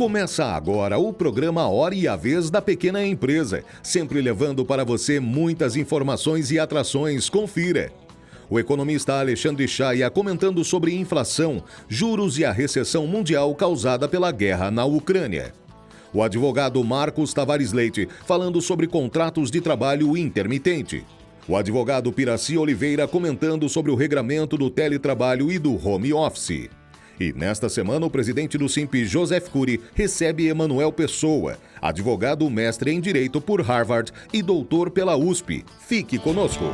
Começa agora o programa Hora e a Vez da Pequena Empresa, sempre levando para você muitas informações e atrações. Confira. O economista Alexandre Chaia comentando sobre inflação, juros e a recessão mundial causada pela guerra na Ucrânia. O advogado Marcos Tavares Leite falando sobre contratos de trabalho intermitente. O advogado Piraci Oliveira comentando sobre o regramento do teletrabalho e do home office. E nesta semana, o presidente do Simp, Joseph Cury, recebe Emanuel Pessoa, advogado mestre em Direito por Harvard e doutor pela USP. Fique conosco.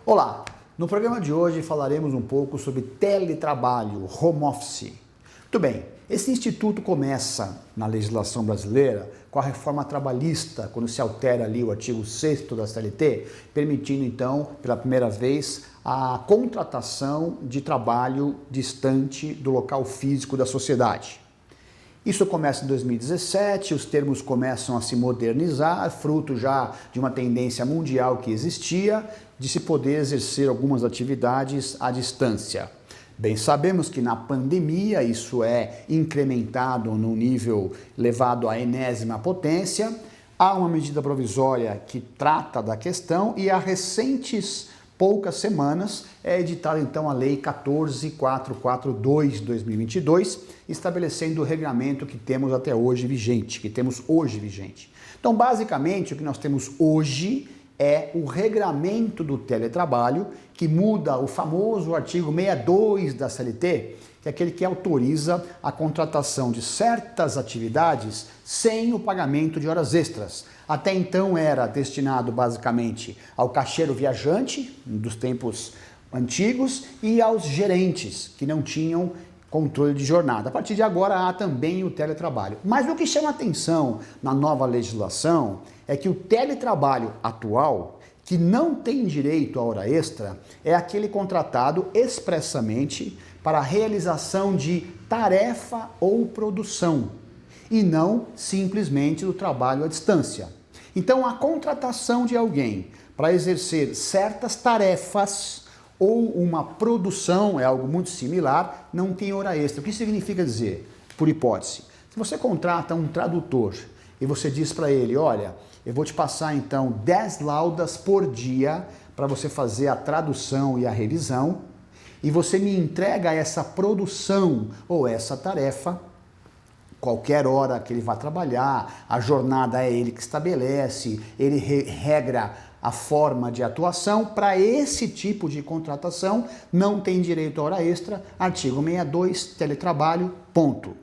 Olá, no programa de hoje falaremos um pouco sobre teletrabalho, home office. Muito bem, esse instituto começa na legislação brasileira com a reforma trabalhista, quando se altera ali o artigo 6º da CLT, permitindo então, pela primeira vez, a contratação de trabalho distante do local físico da sociedade. Isso começa em 2017, os termos começam a se modernizar, fruto já de uma tendência mundial que existia, de se poder exercer algumas atividades à distância. Bem, sabemos que na pandemia isso é incrementado num nível levado à enésima potência, há uma medida provisória que trata da questão e há recentes poucas semanas é editada então a Lei 14.442 de 2022, estabelecendo o regramento que temos até hoje vigente, Então, basicamente, o que nós temos hoje é o regramento do teletrabalho, que muda o famoso artigo 62 da CLT, que é aquele que autoriza a contratação de certas atividades sem o pagamento de horas extras. Até então era destinado basicamente ao caixeiro viajante, dos tempos antigos, e aos gerentes, que não tinham controle de jornada. A partir de agora há também o teletrabalho. Mas o que chama atenção na nova legislação é que o teletrabalho atual, que não tem direito à hora extra, é aquele contratado expressamente para a realização de tarefa ou produção, e não simplesmente do trabalho à distância. Então, a contratação de alguém para exercer certas tarefas ou uma produção, é algo muito similar, não tem hora extra. O que significa dizer? Por hipótese, se você contrata um tradutor e você diz para ele, olha, eu vou te passar então 10 laudas por dia para você fazer a tradução e a revisão, e você me entrega essa produção ou essa tarefa, qualquer hora que ele vá trabalhar, a jornada é ele que estabelece, ele regra a forma de atuação. Para esse tipo de contratação, não tem direito a hora extra, artigo 62, teletrabalho, ponto.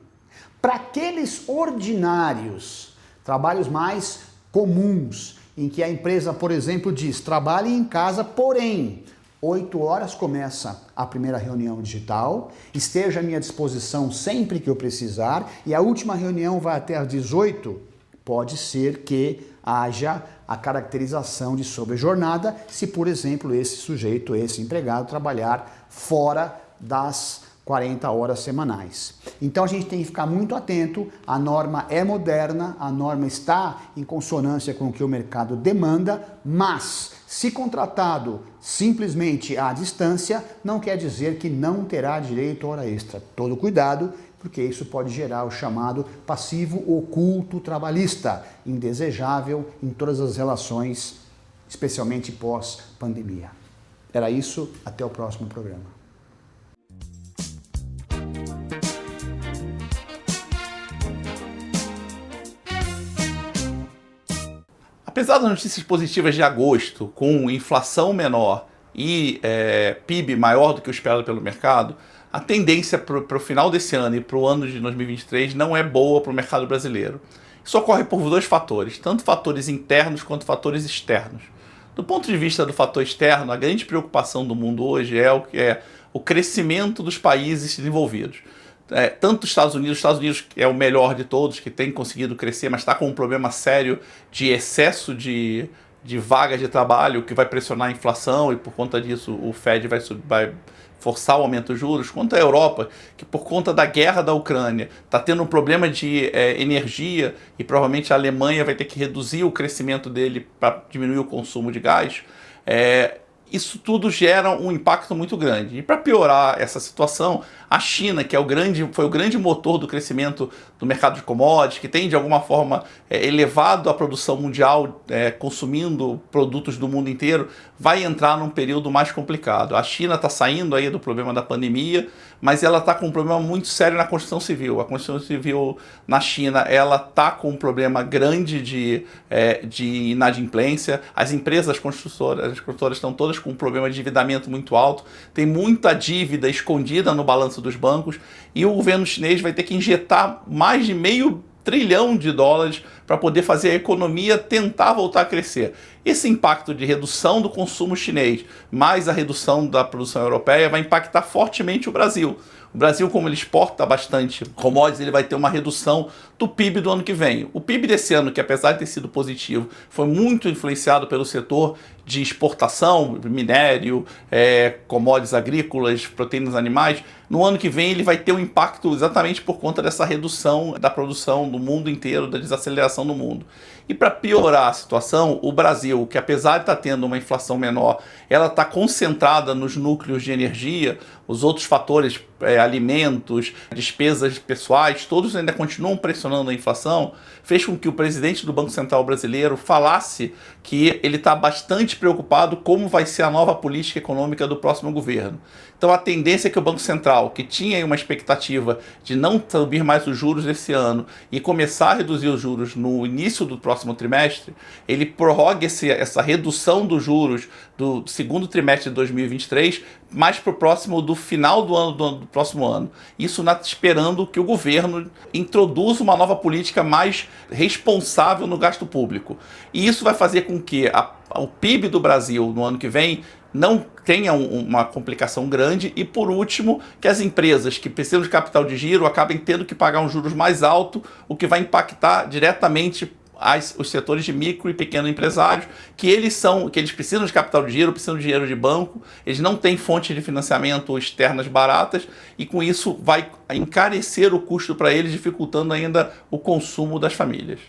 Para aqueles ordinários, trabalhos mais comuns, em que a empresa, por exemplo, diz, trabalhe em casa, porém, 8 horas começa a primeira reunião digital, esteja à minha disposição sempre que eu precisar, e a última reunião vai até às 18, pode ser que haja a caracterização de sobrejornada, se, por exemplo, esse sujeito, esse empregado, trabalhar fora das 40 horas semanais. Então a gente tem que ficar muito atento, a norma é moderna, a norma está em consonância com o que o mercado demanda, mas se contratado simplesmente à distância, não quer dizer que não terá direito a hora extra. Todo cuidado, porque isso pode gerar o chamado passivo oculto trabalhista, indesejável em todas as relações, especialmente pós-pandemia. Era isso, até o próximo programa. Apesar das notícias positivas de agosto, com inflação menor e PIB maior do que o esperado pelo mercado, a tendência para o final desse ano e para o ano de 2023 não é boa para o mercado brasileiro. Isso ocorre por dois fatores, tanto fatores internos quanto fatores externos. Do ponto de vista do fator externo, a grande preocupação do mundo hoje é o crescimento dos países desenvolvidos. Tanto os Estados Unidos é o melhor de todos, que tem conseguido crescer, mas está com um problema sério de excesso de vagas de trabalho, que vai pressionar a inflação e por conta disso o Fed vai forçar o aumento dos juros, quanto a Europa, que por conta da guerra da Ucrânia está tendo um problema de energia e provavelmente a Alemanha vai ter que reduzir o crescimento dele para diminuir o consumo de gás, isso tudo gera um impacto muito grande. E para piorar essa situação, a China, que foi o grande motor do crescimento do mercado de commodities, que tem de alguma forma elevado a produção mundial, consumindo produtos do mundo inteiro, vai entrar num período mais complicado. A China está saindo aí do problema da pandemia, mas ela está com um problema muito sério na construção civil. A construção civil na China ela está com um problema grande de inadimplência. As empresas construtoras estão todas com um problema de endividamento muito alto. Tem muita dívida escondida no balanço dos bancos e o governo chinês vai ter que injetar mais de $500 bilhão para poder fazer a economia tentar voltar a crescer. Esse impacto de redução do consumo chinês, mais a redução da produção europeia, vai impactar fortemente o Brasil. O Brasil, como ele exporta bastante commodities, ele vai ter uma redução do PIB do ano que vem. O PIB desse ano, que apesar de ter sido positivo, foi muito influenciado pelo setor de exportação, minério, commodities agrícolas, proteínas animais. No ano que vem ele vai ter um impacto exatamente por conta dessa redução da produção do mundo inteiro, da desaceleração do mundo. E para piorar a situação, o Brasil, que apesar de estar tendo uma inflação menor, ela está concentrada nos núcleos de energia, os outros fatores, alimentos, despesas pessoais, todos ainda continuam pressionando a inflação, fez com que o presidente do Banco Central brasileiro falasse que ele está bastante preocupado como vai ser a nova política econômica do próximo governo. Então a tendência é que o Banco Central, que tinha uma expectativa de não subir mais os juros esse ano e começar a reduzir os juros no início do próximo trimestre, ele prorrogue essa redução dos juros do segundo trimestre de 2023 mais para o próximo do final do próximo ano. Isso esperando que o governo introduza uma nova política mais responsável no gasto público. E isso vai fazer com que o PIB do Brasil no ano que vem não tenha uma complicação grande e, por último, que as empresas que precisam de capital de giro acabem tendo que pagar um juros mais alto, o que vai impactar diretamente os setores de micro e pequeno empresários, que eles precisam de capital de giro, precisam de dinheiro de banco, eles não têm fontes de financiamento externas baratas e com isso vai encarecer o custo para eles, dificultando ainda o consumo das famílias.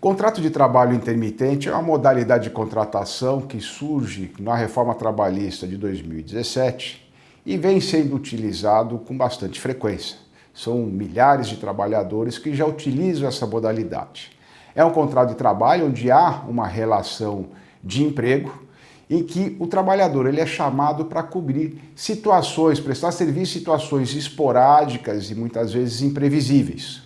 Contrato de trabalho intermitente é uma modalidade de contratação que surge na reforma trabalhista de 2017 e vem sendo utilizado com bastante frequência. São milhares de trabalhadores que já utilizam essa modalidade. É um contrato de trabalho onde há uma relação de emprego em que o trabalhador ele é chamado para cobrir situações, prestar serviço em situações esporádicas e muitas vezes imprevisíveis.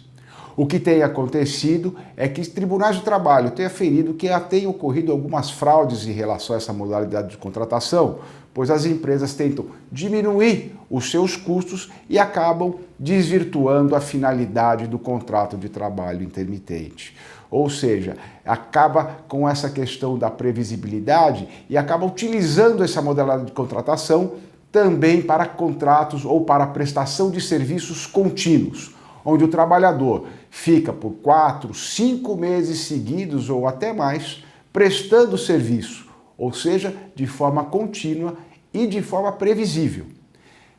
O que tem acontecido é que os tribunais do trabalho têm aferido que tenham ocorrido algumas fraudes em relação a essa modalidade de contratação, pois as empresas tentam diminuir os seus custos e acabam desvirtuando a finalidade do contrato de trabalho intermitente. Ou seja, acaba com essa questão da previsibilidade e acaba utilizando essa modalidade de contratação também para contratos ou para prestação de serviços contínuos, onde o trabalhador fica por 4, 5 meses seguidos ou até mais prestando serviço, ou seja, de forma contínua e de forma previsível.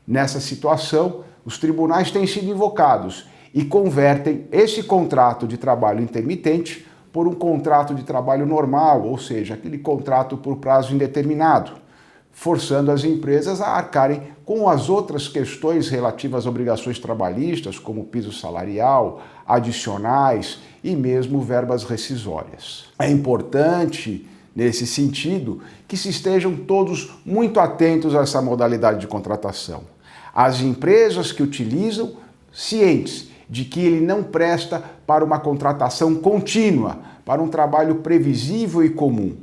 Nessa situação, os tribunais têm sido invocados e convertem esse contrato de trabalho intermitente por um contrato de trabalho normal, ou seja, aquele contrato por prazo indeterminado, forçando as empresas a arcarem com as outras questões relativas às obrigações trabalhistas, como piso salarial, adicionais e mesmo verbas rescisórias. É importante, nesse sentido, que se estejam todos muito atentos a essa modalidade de contratação. As empresas que utilizam, cientes de que ele não presta para uma contratação contínua, para um trabalho previsível e comum.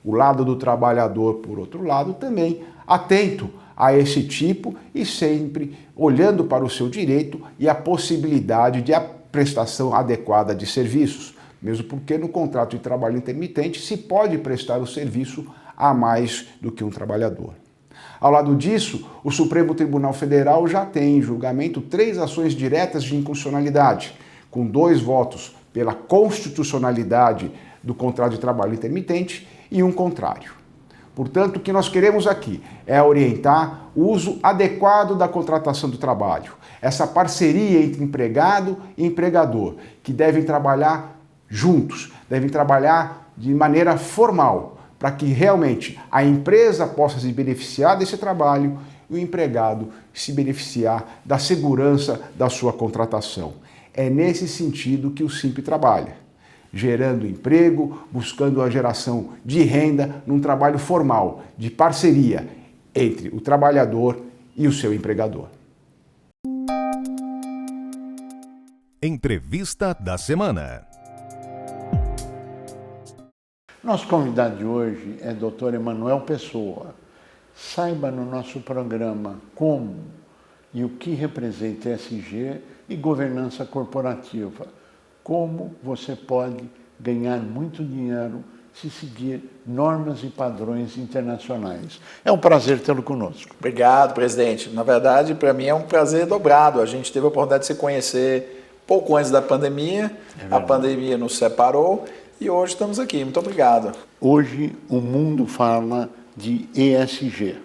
O lado do trabalhador, por outro lado, também atento a esse tipo e sempre olhando para o seu direito e a possibilidade de a prestação adequada de serviços, mesmo porque no contrato de trabalho intermitente se pode prestar o serviço a mais do que um trabalhador. Ao lado disso, o Supremo Tribunal Federal já tem em julgamento 3 ações diretas de inconstitucionalidade, com 2 votos pela constitucionalidade do contrato de trabalho intermitente e um contrário. Portanto, o que nós queremos aqui é orientar o uso adequado da contratação do trabalho, essa parceria entre empregado e empregador, que devem trabalhar juntos, devem trabalhar de maneira formal, para que realmente a empresa possa se beneficiar desse trabalho e o empregado se beneficiar da segurança da sua contratação. É nesse sentido que o SIMP trabalha, gerando emprego, buscando a geração de renda num trabalho formal, de parceria entre o trabalhador e o seu empregador. Entrevista da semana. Nosso convidado de hoje é Dr. Emanuel Pessoa. Saiba no nosso programa como e o que representa ESG e governança corporativa. Como você pode ganhar muito dinheiro se seguir normas e padrões internacionais. É um prazer tê-lo conosco. Obrigado, presidente. Na verdade, para mim é um prazer dobrado. A gente teve a oportunidade de se conhecer pouco antes da pandemia. A pandemia nos separou. E hoje estamos aqui. Muito obrigado. Hoje o mundo fala de ESG.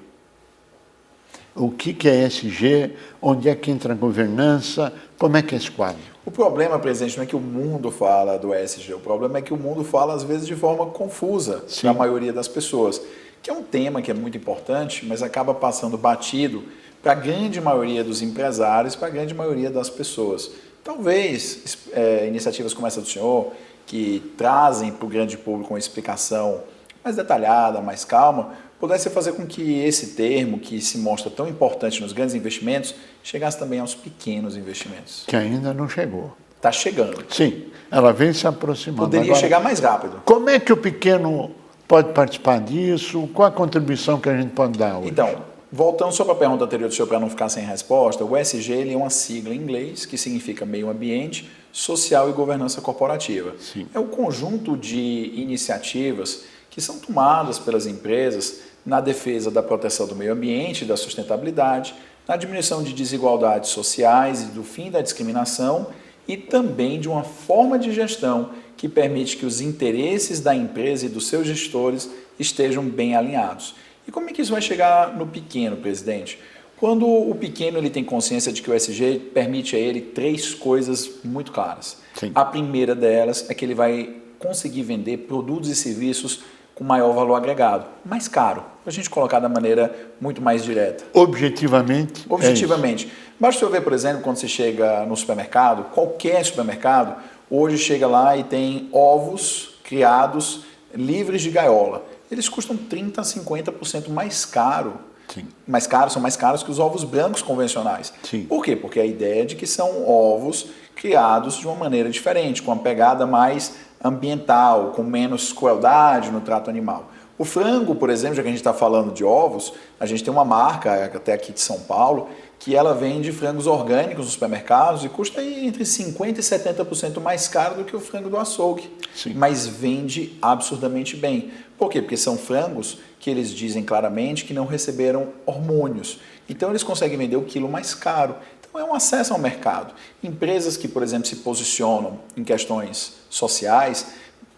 O que é ESG? Onde é que entra a governança? Como é que é esse quadro? O problema, presidente, não é que o mundo fala do ESG. O problema é que o mundo fala, às vezes, de forma confusa para a maioria das pessoas. Que é um tema que é muito importante, mas acaba passando batido para a grande maioria dos empresários, para a grande maioria das pessoas. Talvez iniciativas como essa do senhor, que trazem para o grande público uma explicação mais detalhada, mais calma, pudesse fazer com que esse termo, que se mostra tão importante nos grandes investimentos, chegasse também aos pequenos investimentos. Que ainda não chegou. Está chegando. Sim, ela vem se aproximando. Poderia Agora, chegar mais rápido. Como é que o pequeno pode participar disso? Qual a contribuição que a gente pode dar hoje? Então, voltando só para a pergunta anterior do senhor, para não ficar sem resposta, o ESG ele é uma sigla em inglês que significa meio ambiente, social e governança corporativa. Sim. É o conjunto de iniciativas que são tomadas pelas empresas na defesa da proteção do meio ambiente, da sustentabilidade, na diminuição de desigualdades sociais e do fim da discriminação e também de uma forma de gestão que permite que os interesses da empresa e dos seus gestores estejam bem alinhados. E como é que isso vai chegar no pequeno, presidente? Quando o pequeno ele tem consciência de que o ESG permite a ele 3 coisas muito claras. Sim. A primeira delas é que ele vai conseguir vender produtos e serviços com maior valor agregado, mais caro, para a gente colocar da maneira muito mais direta. Objetivamente. Objetivamente. Basta você ver, por exemplo, quando você chega no supermercado, qualquer supermercado, hoje chega lá e tem ovos criados livres de gaiola. Eles custam 30% a 50% mais caro. Sim. São mais caros que os ovos brancos convencionais. Sim. Por quê? Porque a ideia é de que são ovos criados de uma maneira diferente, com uma pegada mais ambiental, com menos crueldade no trato animal. O frango, por exemplo, já que a gente está falando de ovos, a gente tem uma marca, até aqui de São Paulo, que ela vende frangos orgânicos nos supermercados e custa aí entre 50% e 70% mais caro do que o frango do açougue. Sim. Mas vende absurdamente bem. Por quê? Porque são frangos que eles dizem claramente que não receberam hormônios. Então eles conseguem vender o quilo mais caro. Então é um acesso ao mercado. Empresas que, por exemplo, se posicionam em questões sociais,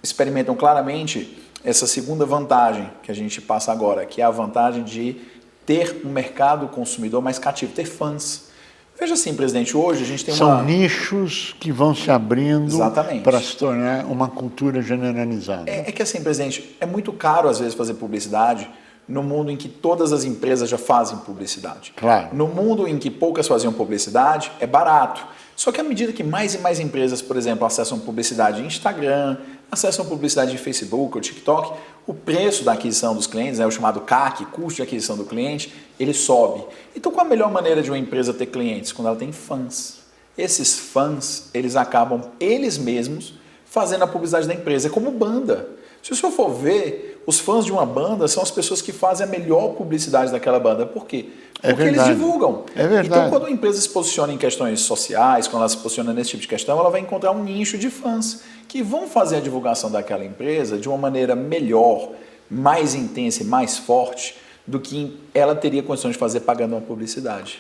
experimentam claramente essa segunda vantagem que a gente passa agora, que é a vantagem de ter um mercado consumidor mais cativo, ter fãs. Veja assim, presidente, hoje a gente tem São nichos que vão se abrindo para se tornar uma cultura generalizada. É que assim, presidente, é muito caro às vezes fazer publicidade no mundo em que todas as empresas já fazem publicidade. Claro. No mundo em que poucas faziam publicidade, é barato. Só que à medida que mais e mais empresas, por exemplo, acessam publicidade em Instagram, acessam publicidade em Facebook ou TikTok, o preço da aquisição dos clientes, o chamado CAC, custo de aquisição do cliente, ele sobe. Então qual a melhor maneira de uma empresa ter clientes? Quando ela tem fãs. Esses fãs, eles acabam, eles mesmos, fazendo a publicidade da empresa. É como banda. Se o senhor for ver, os fãs de uma banda são as pessoas que fazem a melhor publicidade daquela banda. Por quê? Porque eles divulgam. É verdade. Então, quando a empresa se posiciona em questões sociais, quando ela se posiciona nesse tipo de questão, ela vai encontrar um nicho de fãs que vão fazer a divulgação daquela empresa de uma maneira melhor, mais intensa e mais forte do que ela teria condições de fazer pagando uma publicidade.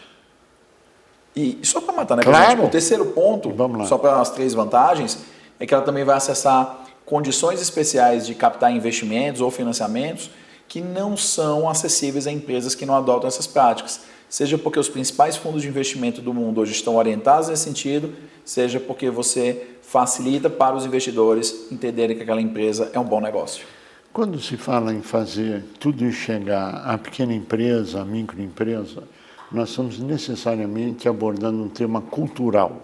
E só para matar, né, claro. O terceiro ponto, só para as 3 vantagens, é que ela também vai acessar condições especiais de captar investimentos ou financiamentos que não são acessíveis a empresas que não adotam essas práticas. Seja porque os principais fundos de investimento do mundo hoje estão orientados nesse sentido, seja porque você facilita para os investidores entenderem que aquela empresa é um bom negócio. Quando se fala em fazer tudo isso chegar à pequena empresa, à microempresa, nós estamos necessariamente abordando um tema cultural,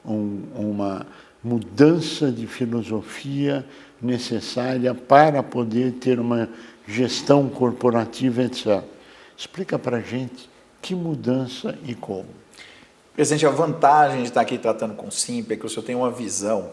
uma mudança de filosofia necessária para poder ter uma gestão corporativa, etc. Explica para a gente que mudança e como. Presidente, a vantagem de estar aqui tratando com o Simp é que o senhor tem uma visão,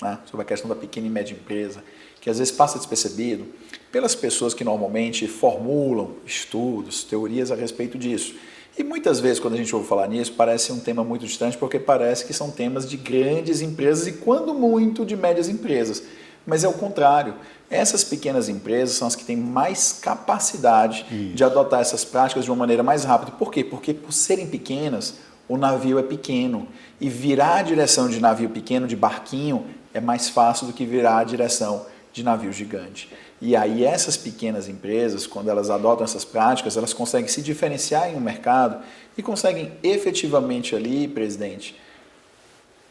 né, sobre a questão da pequena e média empresa, que às vezes passa despercebido pelas pessoas que normalmente formulam estudos, teorias a respeito disso. E muitas vezes, quando a gente ouve falar nisso, parece um tema muito distante, porque parece que são temas de grandes empresas e, quando muito, de médias empresas. Mas é o contrário. Essas pequenas empresas são as que têm mais capacidade de adotar essas práticas de uma maneira mais rápida. Por quê? Porque, por serem pequenas, o navio é pequeno. E virar a direção de navio pequeno, de barquinho, é mais fácil do que virar a direção de navio gigante. E aí essas pequenas empresas, quando elas adotam essas práticas, elas conseguem se diferenciar em um mercado e conseguem efetivamente ali, presidente,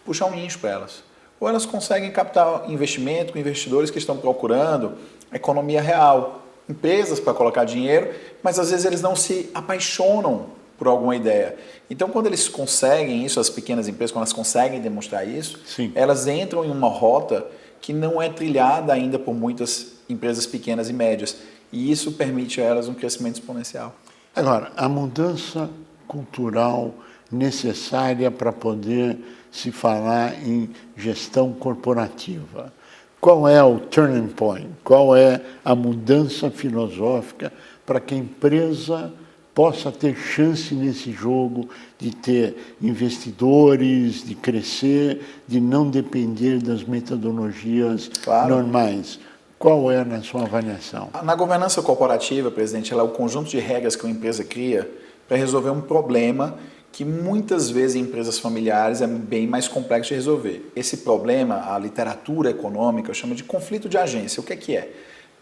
puxar um nicho para elas. Ou elas conseguem captar investimento com investidores que estão procurando economia real, empresas para colocar dinheiro, mas às vezes eles não se apaixonam por alguma ideia. Então, quando eles conseguem isso, as pequenas empresas, quando elas conseguem demonstrar isso, elas entram em uma rota que não é trilhada ainda por muitas empresas pequenas e médias. E isso permite a elas um crescimento exponencial. Agora, a mudança cultural necessária para poder se falar em gestão corporativa. Qual é o turning point? Qual é a mudança filosófica para que a empresa possa ter chance nesse jogo de ter investidores, de crescer, de não depender das metodologias normais? Qual é na sua avaliação? Na governança corporativa, presidente, ela é o conjunto de regras que uma empresa cria para resolver um problema que muitas vezes em empresas familiares é bem mais complexo de resolver. Esse problema, a literatura econômica chama de conflito de agência. O que é?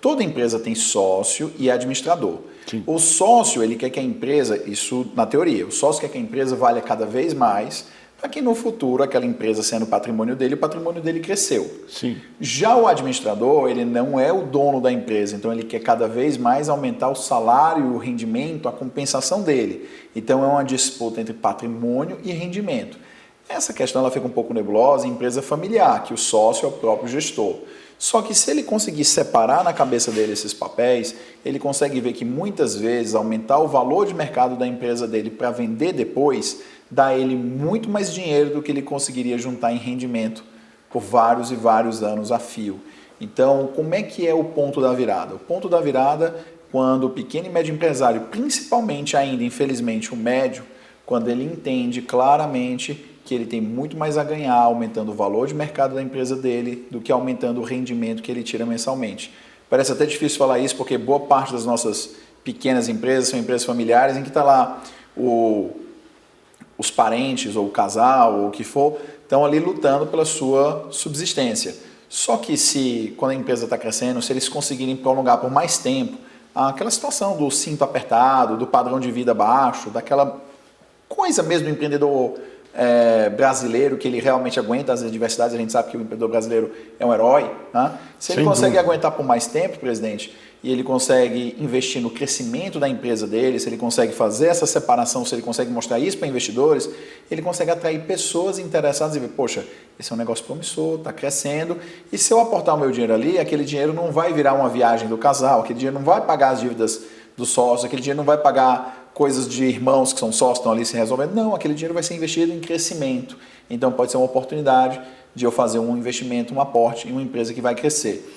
Toda empresa tem sócio e administrador. Sim. O sócio, ele quer que a empresa, isso na teoria, o sócio quer que a empresa valha cada vez mais para que no futuro aquela empresa sendo o patrimônio dele cresceu. Sim. Já o administrador, ele não é o dono da empresa, então ele quer cada vez mais aumentar o salário, o rendimento, a compensação dele. Então é uma disputa entre patrimônio e rendimento. Essa questão ela fica um pouco nebulosa em empresa familiar, que o sócio é o próprio gestor. Só que se ele conseguir separar na cabeça dele esses papéis, ele consegue ver que muitas vezes aumentar o valor de mercado da empresa dele para vender depois dá a ele muito mais dinheiro do que ele conseguiria juntar em rendimento por vários e vários anos a fio. Então, como é que é o ponto da virada? O ponto da virada, quando o pequeno e médio empresário, principalmente ainda, infelizmente, o médio, quando ele entende claramente que ele tem muito mais a ganhar aumentando o valor de mercado da empresa dele do que aumentando o rendimento que ele tira mensalmente. Parece até difícil falar isso porque boa parte das nossas pequenas empresas são empresas familiares em que está lá os parentes ou o casal ou o que for, estão ali lutando pela sua subsistência. Só que quando a empresa está crescendo, se eles conseguirem prolongar por mais tempo aquela situação do cinto apertado, do padrão de vida baixo, daquela coisa mesmo do empreendedor brasileiro, que ele realmente aguenta as adversidades, a gente sabe que o empreendedor brasileiro é um herói, né? Se ele consegue aguentar por mais tempo, presidente, e ele consegue investir no crescimento da empresa dele, se ele consegue fazer essa separação, se ele consegue mostrar isso para investidores, ele consegue atrair pessoas interessadas e ver, poxa, esse é um negócio promissor, está crescendo, e se eu aportar o meu dinheiro ali, aquele dinheiro não vai virar uma viagem do casal, aquele dinheiro não vai pagar as dívidas do sócio, aquele dinheiro não vai pagar coisas de irmãos que são sócios, estão ali se resolvendo. Não, aquele dinheiro vai ser investido em crescimento. Então pode ser uma oportunidade de eu fazer um investimento, um aporte em uma empresa que vai crescer.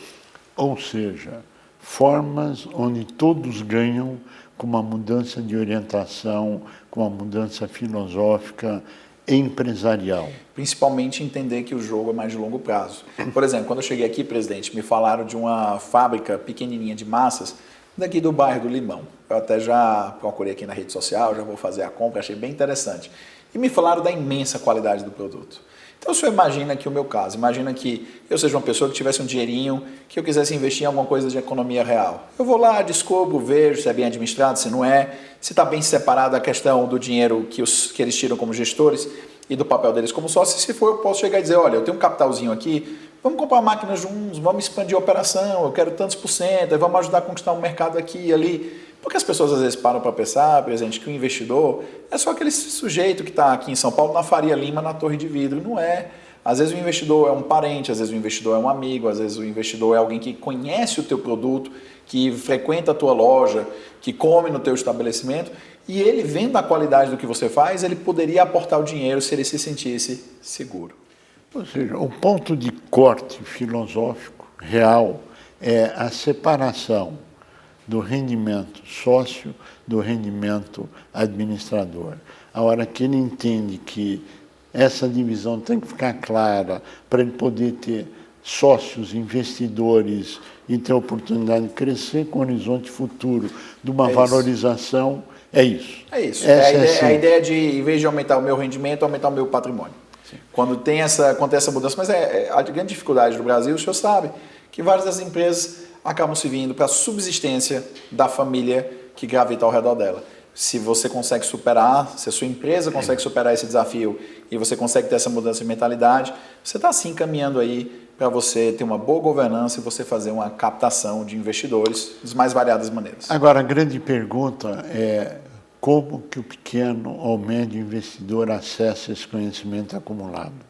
Ou seja, formas onde todos ganham com uma mudança de orientação, com uma mudança filosófica, empresarial. Principalmente entender que o jogo é mais de longo prazo. Por exemplo, quando eu cheguei aqui, presidente, me falaram de uma fábrica pequenininha de massas daqui do bairro do Limão. Eu até já procurei aqui na rede social, já vou fazer a compra, achei bem interessante. E me falaram da imensa qualidade do produto. Então, o senhor imagina aqui o meu caso, imagina que eu seja uma pessoa que tivesse um dinheirinho, que eu quisesse investir em alguma coisa de economia real. Eu vou lá, descubro, vejo se é bem administrado, se não é, se está bem separada a questão do dinheiro que eles tiram como gestores e do papel deles como sócios. Se for, eu posso chegar e dizer, olha, eu tenho um capitalzinho aqui, vamos comprar máquinas juntos, vamos expandir a operação, eu quero tantos por cento, vamos ajudar a conquistar um mercado aqui e ali. Porque as pessoas às vezes param para pensar, presidente, que o investidor é só aquele sujeito que está aqui em São Paulo, na Faria Lima, na Torre de Vidro. Não é. Às vezes o investidor é um parente, às vezes o investidor é um amigo, às vezes o investidor é alguém que conhece o teu produto, que frequenta a tua loja, que come no teu estabelecimento, e ele, vendo a qualidade do que você faz, ele poderia aportar o dinheiro se ele se sentisse seguro. Ou seja, o ponto de corte filosófico real é a separação do rendimento sócio do rendimento administrador. A hora que ele entende que essa divisão tem que ficar clara para ele poder ter sócios, investidores e ter a oportunidade de crescer com o horizonte futuro de uma valorização, é isso. É isso. É a ideia de, em vez de aumentar o meu rendimento, aumentar o meu patrimônio. Quando tem essa mudança, mas a grande dificuldade do Brasil, o senhor sabe, que várias das empresas acabam se vindo para a subsistência da família que gravita ao redor dela. Se você consegue superar, se a sua empresa consegue superar esse desafio e você consegue ter essa mudança de mentalidade, você está sim caminhando aí para você ter uma boa governança e você fazer uma captação de investidores das mais variadas maneiras. Agora, a grande pergunta é como que o pequeno ou médio investidor acessa esse conhecimento acumulado?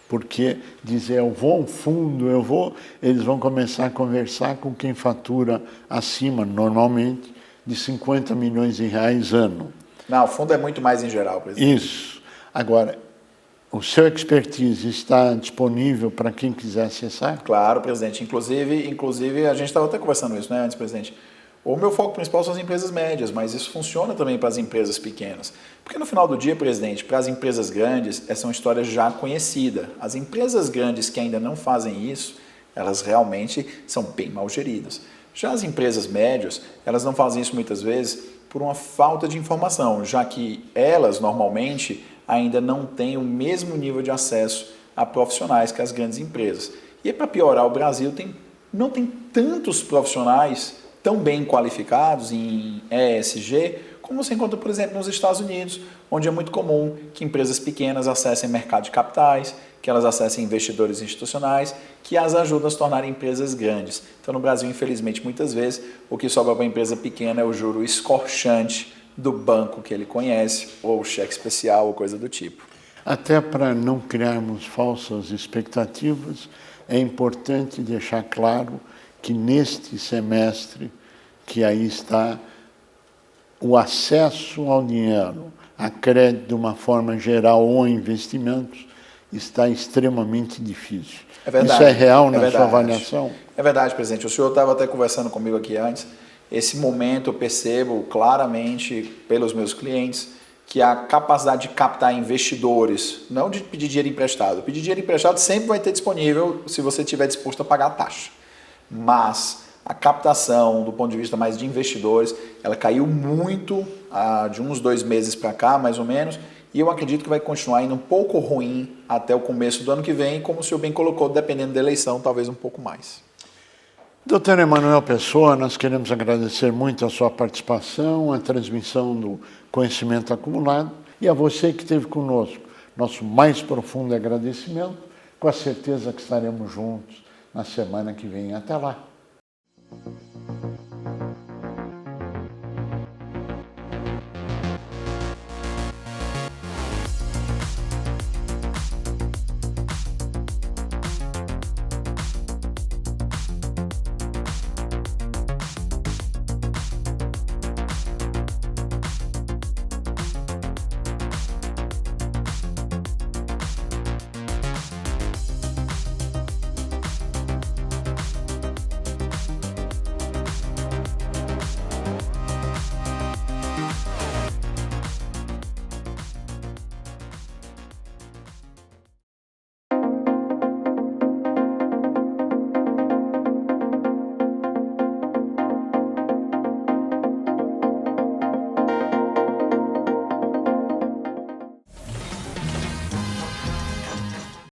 Porque dizer, eu vou ao fundo, eles vão começar a conversar com quem fatura acima, normalmente, de 50 milhões de reais ano. Não, o fundo é muito mais em geral, presidente. Isso. Agora, o seu expertise está disponível para quem quiser acessar? Claro, presidente. Inclusive a gente estava até conversando isso, né, antes, presidente? O meu foco principal são as empresas médias, mas isso funciona também para as empresas pequenas. Porque no final do dia, presidente, para as empresas grandes, essa é uma história já conhecida. As empresas grandes que ainda não fazem isso, elas realmente são bem mal geridas. Já as empresas médias, elas não fazem isso muitas vezes por uma falta de informação, já que elas, normalmente, ainda não têm o mesmo nível de acesso a profissionais que as grandes empresas. E para piorar, o Brasil não tem tantos profissionais tão bem qualificados em ESG, como você encontra, por exemplo, nos Estados Unidos, onde é muito comum que empresas pequenas acessem mercado de capitais, que elas acessem investidores institucionais, que as ajudam a se tornarem empresas grandes. Então, no Brasil, infelizmente, muitas vezes, o que sobra para a empresa pequena é o juro escorchante do banco que ele conhece, ou cheque especial, ou coisa do tipo. Até para não criarmos falsas expectativas, é importante deixar claro que neste semestre, que aí está o acesso ao dinheiro, a crédito de uma forma geral ou investimentos, está extremamente difícil. É verdade. Isso é real na verdade. sua avaliação? É verdade, presidente. O senhor estava até conversando comigo aqui antes. Esse momento eu percebo claramente pelos meus clientes que a capacidade de captar investidores, não de pedir dinheiro emprestado. Pedir dinheiro emprestado sempre vai ter disponível se você estiver disposto a pagar a taxa. Mas a captação, do ponto de vista mais de investidores, ela caiu muito de uns 2 meses para cá, mais ou menos, e eu acredito que vai continuar indo um pouco ruim até o começo do ano que vem, como o senhor bem colocou, dependendo da eleição, talvez um pouco mais. Doutor Emanuel Pessoa, nós queremos agradecer muito a sua participação, a transmissão do conhecimento acumulado e a você que esteve conosco. Nosso mais profundo agradecimento, com a certeza que estaremos juntos na semana que vem. Até lá.